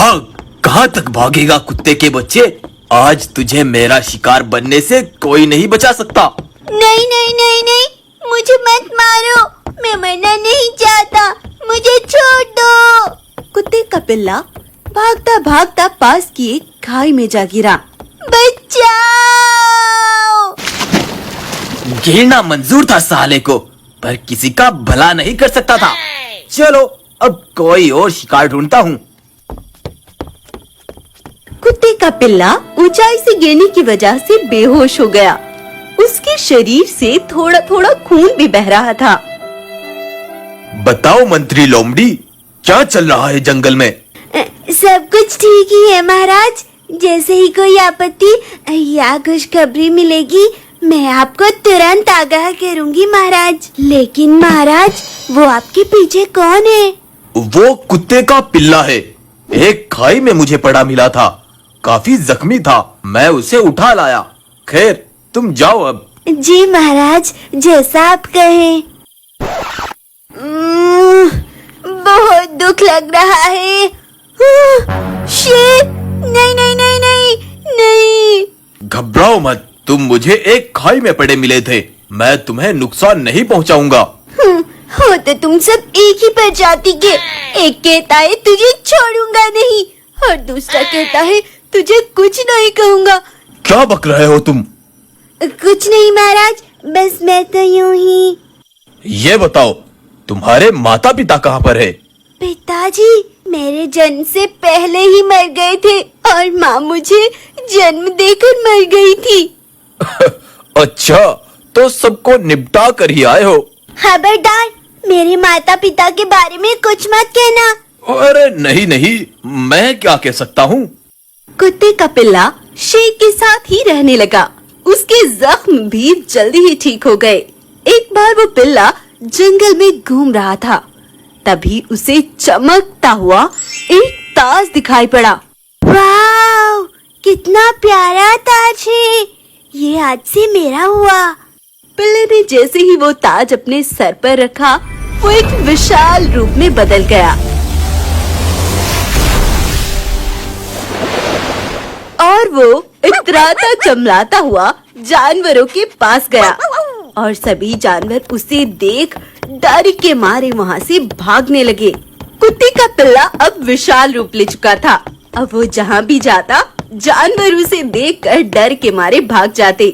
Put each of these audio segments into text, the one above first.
भाग, कहाँ तक भागेगा कुत्ते के बच्चे? आज तुझे मेरा शिकार बनने से कोई नहीं बचा सकता। नहीं नहीं नहीं नहीं, मुझे मत मारो, मैं मरना नहीं चाहता, मुझे छोड़ दो। कुत्ते का पिल्ला भागता भागता पास की एक खाई में जा गिरा। बचाओ! गिरना मंजूर था साले को, पर किसी का भला नहीं कर सकता था। चलो अब कोई और शिकार ढूंढता हूँ। कुत्ते का पिल्ला ऊंचाई से गिरने की वजह से बेहोश हो गया। उसके शरीर से थोड़ा थोड़ा खून भी बह रहा था। बताओ मंत्री लोमड़ी, क्या चल रहा है जंगल में? सब कुछ ठीक ही है महाराज। जैसे ही कोई आपत्ति या खुशखबरी मिलेगी, मैं आपको तुरंत आगाह करूंगी महाराज। लेकिन महाराज, वो आपके पीछे कौन है? वो कुत्ते का पिल्ला है। एक खाई में मुझे पड़ा मिला था, काफी जख्मी था, मैं उसे उठा लाया। खैर तुम जाओ अब। जी महाराज, जैसा आप कहें। बहुत दुख लग रहा है। शेर, नहीं नहीं नहीं नहीं नहीं। घबराओ मत, तुम मुझे एक खाई में पड़े मिले थे, मैं तुम्हें नुकसान नहीं पहुंचाऊंगा। हो तो तुम सब एक ही प्रजाति के। एक कहता है तुझे छोड़ूंगा नहीं, और दूसरा कहता है तुझे कुछ नहीं कहूंगा। क्या बक रहे हो तुम? कुछ नहीं महाराज, बस मैं तो यूं ही। ये बताओ, तुम्हारे माता पिता कहाँ पर है? पिताजी मेरे जन्म से पहले ही मर गए थे, और माँ मुझे जन्म देकर मर गई थी। अच्छा, तो सबको निपटा कर ही आए हो। खबरदार, मेरे माता पिता के बारे में कुछ मत कहना। अरे नहीं नहीं, मैं क्या कह सकता हूँ। कुत्ते का पिल्ला शेर के साथ ही रहने लगा। उसके जख्म भी जल्दी ही ठीक हो गए। एक बार वो पिल्ला जंगल में घूम रहा था, तभी उसे चमकता हुआ एक ताज दिखाई पड़ा। वाव, कितना प्यारा ताज है, ये आज से मेरा हुआ। पिल्ले ने जैसे ही वो ताज अपने सर पर रखा, वो एक विशाल रूप में बदल गया और वो इतराता चमलाता हुआ जानवरों के पास गया, और सभी जानवर उसे देख डर के मारे वहाँ से भागने लगे। कुत्ते का पिल्ला अब विशाल रूप ले चुका था। अब वो जहाँ भी जाता, जानवर उसे देखकर डर के मारे भाग जाते।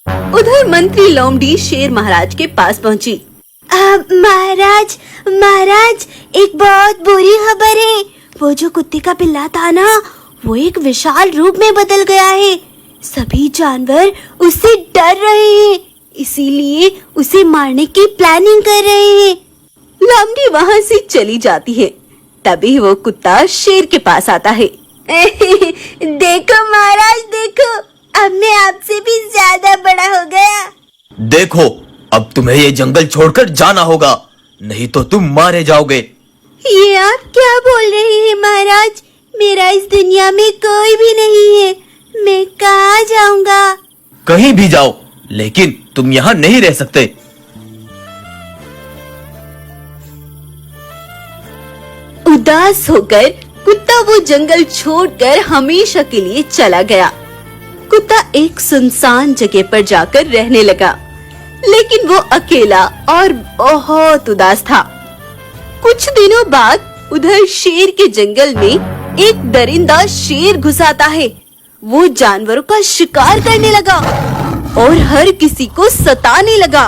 उधर मंत्री लोमड़ी शेर महाराज के पास पहुँची। महाराज महाराज, एक बहुत बुरी खबर है। वो जो कुत्ते का पिल्ला था ना, वो एक विशाल रूप में बदल गया है। सभी जानवर उससे डर रहे हैं, इसीलिए उसे मारने की प्लानिंग कर रहे हैं। लोमड़ी वहाँ से चली जाती है। तभी वो कुत्ता शेर के पास आता है। देखो महाराज देखो, अब मैं आपसे भी ज्यादा बड़ा हो गया। देखो, अब तुम्हें ये जंगल छोड़कर जाना होगा, नहीं तो तुम मारे जाओगे। ये आप क्या बोल रहे हैं महाराज? मेरा इस दुनिया में कोई भी नहीं है, मैं कहाँ जाऊंगा? कहीं भी जाओ, लेकिन तुम यहाँ नहीं रह सकते। उदास होकर कुत्ता वो जंगल छोड़कर हमेशा के लिए चला गया। कुत्ता एक सुनसान जगह पर जाकर रहने लगा, लेकिन वो अकेला और बहुत उदास था। कुछ दिनों बाद उधर शेर के जंगल में एक दरिंदा शेर घुस आता है। वो जानवरों का शिकार करने लगा और हर किसी को सताने लगा।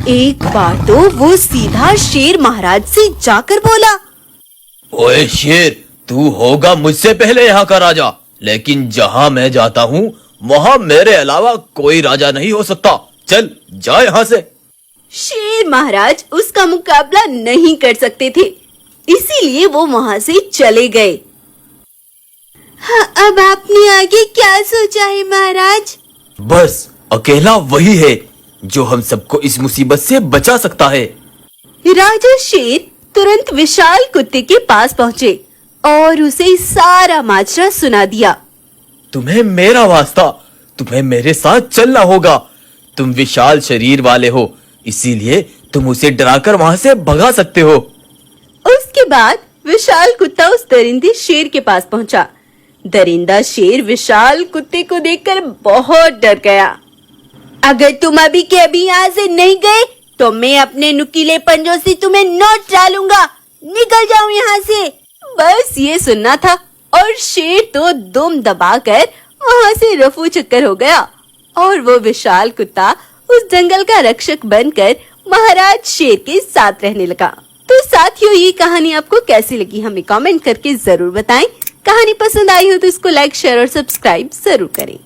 एक बार तो वो सीधा शेर महाराज से जाकर बोला, ओए शेर, तू होगा मुझसे पहले यहाँ का राजा, लेकिन जहाँ मैं जाता हूँ वहाँ मेरे अलावा कोई राजा नहीं हो सकता। चल जा यहाँ से। शेर महाराज उसका मुकाबला नहीं कर सकते थे, इसीलिए वो वहाँ से चले गए। हाँ, अब आपने आगे क्या सोचा है महाराज? बस अकेला वही है जो हम सबको इस मुसीबत से बचा सकता है। राजा शेर तुरंत विशाल कुत्ते के पास पहुँचे और उसे सारा माजरा सुना दिया। तुम्हें मेरा वास्ता, तुम्हें मेरे साथ चलना होगा। तुम विशाल शरीर वाले हो, इसीलिए तुम उसे डराकर वहाँ से भगा सकते हो। उसके बाद विशाल कुत्ता उस दरिंदे शेर के पास पहुंचा। दरिंदा शेर विशाल कुत्ते को देखकर बहुत डर गया। अगर तुम अभी के अभी यहाँ से नहीं गए तो मैं अपने नुकीले पंजों से तुम्हें नोच डालूंगा। निकल जाओ यहाँ से। बस ये सुनना था और शेर तो दुम दबाकर वहाँ से रफू चक्कर हो गया और वो विशाल कुत्ता उस जंगल का रक्षक बनकर महाराज शेर के साथ रहने लगा। तो साथियों, ये कहानी आपको कैसी लगी हमें कमेंट करके जरूर बताएं। कहानी पसंद आई हो तो इसको लाइक, शेयर और सब्सक्राइब जरूर करें।